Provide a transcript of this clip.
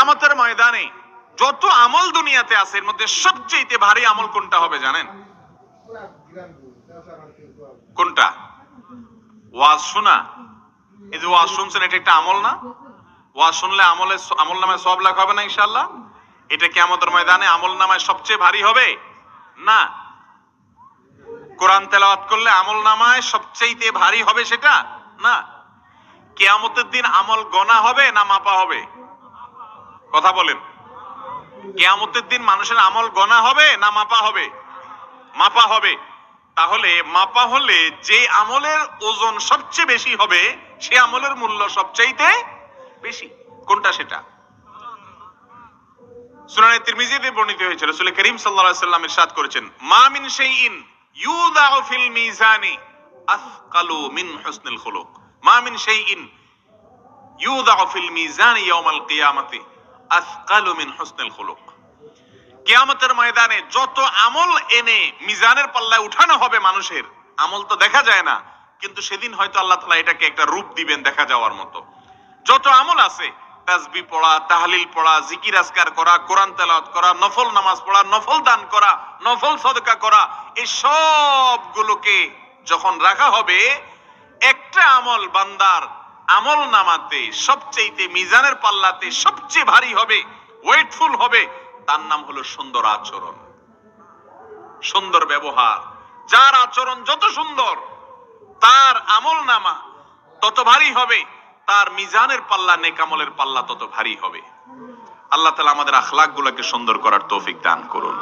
কিয়ামতের ময়দানে যত আমল দুনিয়াতে আছে এর মধ্যে সবচেয়ে ভারী আমল কোনটা হবে জানেন? কোনটা? ওয়াজ শোনা। এই যে ওয়াজ শুনছেন, এটা একটা আমল না? ওয়াজ শুনলে আমল নামায় সওয়াব লেখা হবে না ইনশাআল্লাহ? এটা কিয়ামতের ময়দানে আমল নামায় সবচেয়ে ভারী হবে না? কোরআন তেলাওয়াত করলে আমল নামায় সবচেয়ে ভারী হবে সেটা না? কিয়ামতের দিন আমল গণা হবে না মাপা হবে? কথা বলেন। কিয়ামতের দিন মানুষের আমল গণা হবে না মাপা হবে? মাপা হবে। তাহলে মাপা হলে যে আমলের ওজন সবচেয়ে বেশি হবে সে আমলের মূল্য সবচাইতে বেশি। কোনটা সেটা? সুনানে তিরমিজিতে বর্ণিত হয়েছে, রাসূল করিম সাল্লাল্লাহু আলাইহি ওয়াসাল্লাম ইরশাদ করেছেন, মা মিন শাইইন ইউদাউ ফিল মিজানি আসকালু মিন হুসনিল খুলুক। মা মিন শাইইন ইউদাউ ফিল মিজানি ইয়াউমাল কিয়ামাতি আসকালু মিন হুসনিল খুলুক। কিয়ামতের ময়দানে যত আমল এনে মিজানের পাল্লায় উঠানো হবে মানুষের, আমল তো দেখা যায় না, কিন্তু সেদিন হয়তো আল্লাহ তাআলা এটাকে একটা রূপ দিবেন দেখা যাওয়ার মতো। যত আমল আছে, তাসবিহ পড়া, তাহলিল পড়া, জিকির আজকার করা, কোরআন তেলাওয়াত করা, নফল নামাজ পড়া, নফল দান করা, নফল সাদকা করা, এই সবগুলোকে যখন রাখা হবে, একটা আমল বান্দার আমল নামাতে সবচেয়ে মিজানের পাল্লাতে সবচেয়ে ভারী হবে, ওয়েটফুল হবে, তার নাম হলো সুন্দর আচরণ, সুন্দর ব্যবহার। যার আচরণ যত সুন্দর তার আমল নামা তত ভারী হবে, তার মিজানের পাল্লা, নেক আমলের পাল্লা তত ভারী হবে। আল্লাহ তাআলা আমাদের আখলাক গুলোকে সুন্দর করার তৌফিক দান করুন।